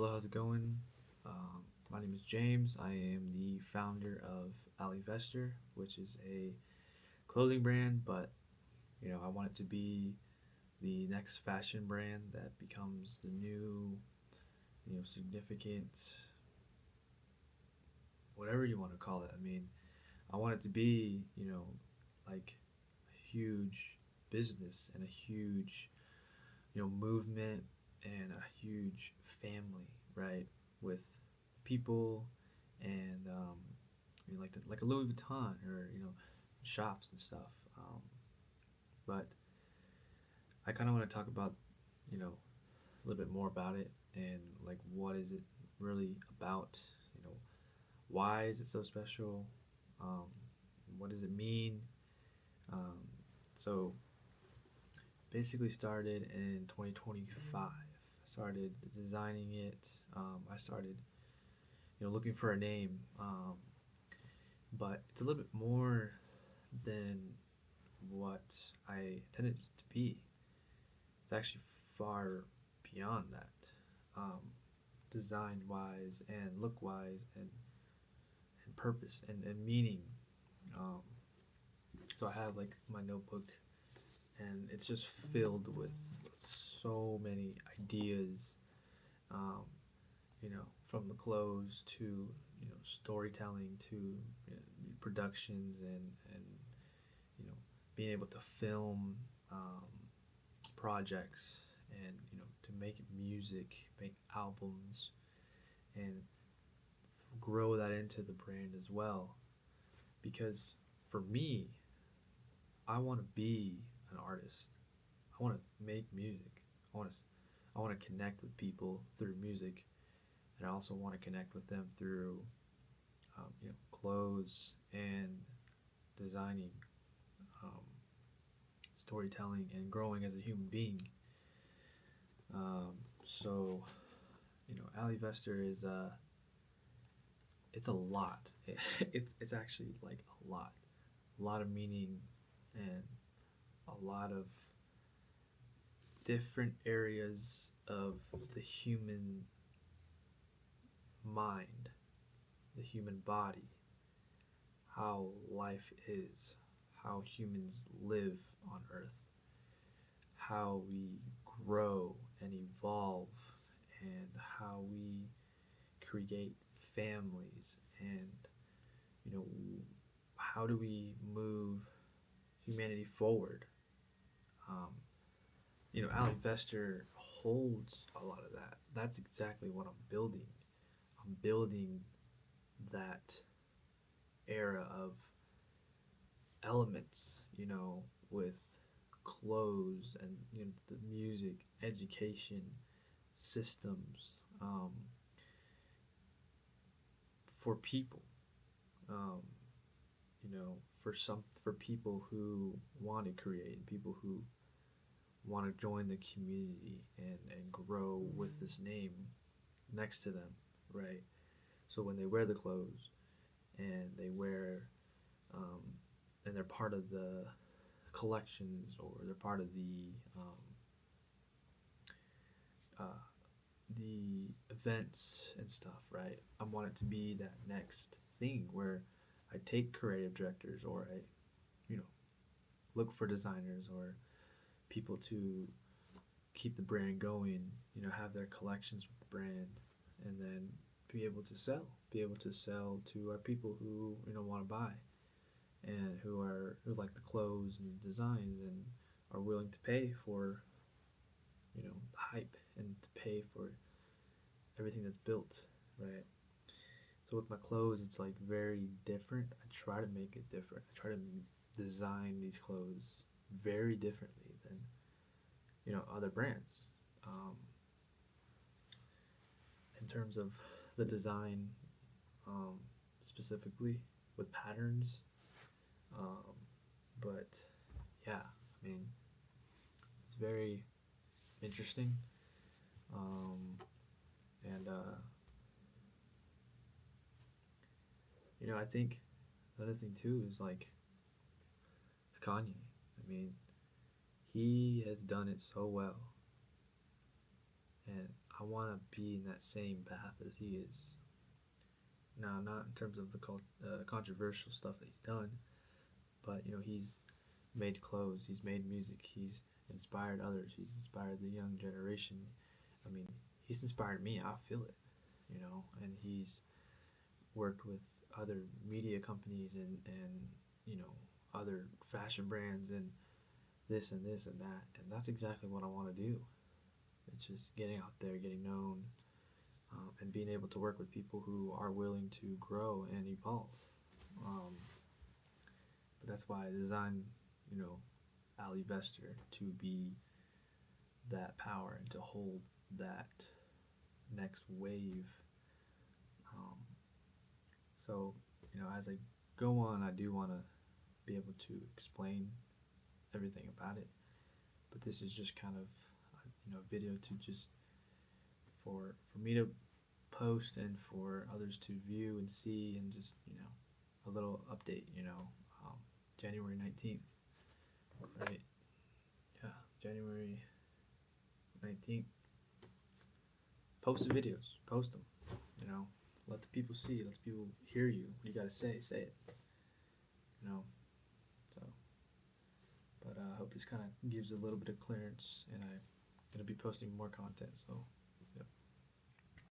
Hello, how's it going? My name is James. I am the founder of Aley Vesture, which is a clothing brand, but I want it to be the next fashion brand that becomes the new, significant, whatever you want to call it. I want it to be, like a huge business and a huge, movement and a huge family, right? With people and like a Louis Vuitton or shops and stuff. But I kind of want to talk about a little bit more about it and like what is it really about? You know, why is it so special? Um, what does it mean? Um, so basically started in 2025. I started designing it. I started looking for a name, but it's a little bit more than what I intended it to be. It's actually far beyond that, design wise and look wise and purpose and meaning. Um, so I have like my notebook, and it's just filled with so many ideas. Um, from the clothes to storytelling to productions and you know being able to film projects and to make music, make albums, and grow that into the brand as well. Because for me, I want to be an artist. I want to make music. I want to connect with people through music, and I also want to connect with them through clothes and designing, um, storytelling, and growing as a human being. So, Ali Vester is it's a lot. It's actually like a lot of meaning, and a lot of different areas of the human mind, the human body, how life is, how humans live on Earth, how we grow and evolve, and how we create families, and you know how do we move humanity forward. Um, Ali Vester holds a lot of that. That's exactly what I'm building. I'm building that era of elements, with clothes and the music, education, systems, for people. Um, for people who want to create, people who want to join the community and grow with this name next to them, right? So when they wear the clothes and they wear um, and they're part of the collections, or they're part of uh, the events and stuff, right? I want it to be that next thing where I take creative directors, or I, you know, look for designers or people to keep the brand going, have their collections with the brand, and then be able to sell to our people who, want to buy, and who like the clothes and the designs and are willing to pay for, the hype, and to pay for everything that's built, right? So with my clothes, it's like very different. I try to make it different. I try to design these clothes very differently than other brands. Um, in terms of the design, um, specifically with patterns, um, but yeah, it's very interesting, um, and I think another thing too is like Kanye. He has done it so well, and I want to be in that same path as he is. Now, not in terms of the controversial stuff that he's done, but he's made clothes, he's made music, he's inspired others, he's inspired the young generation. I mean, he's inspired me. I feel it, and he's worked with other media companies and other fashion brands and this and this and that, and that's exactly what I want to do. It's just getting out there, getting known, and being able to work with people who are willing to grow and evolve. Um, but that's why I designed, you know, Aley Vesture to be that power and to hold that next wave. Um, so, as I go on, I do want to be able to explain everything about it. But this is just kind of, video to just for me to post and for others to view and see and just a little update. Um, January 19th, right? Yeah, January 19th. Post the videos, post them. Let the people see, let the people hear you. What you gotta say it. You know. So, but I hope this kind of gives a little bit of clearance, and I'm gonna be posting more content. So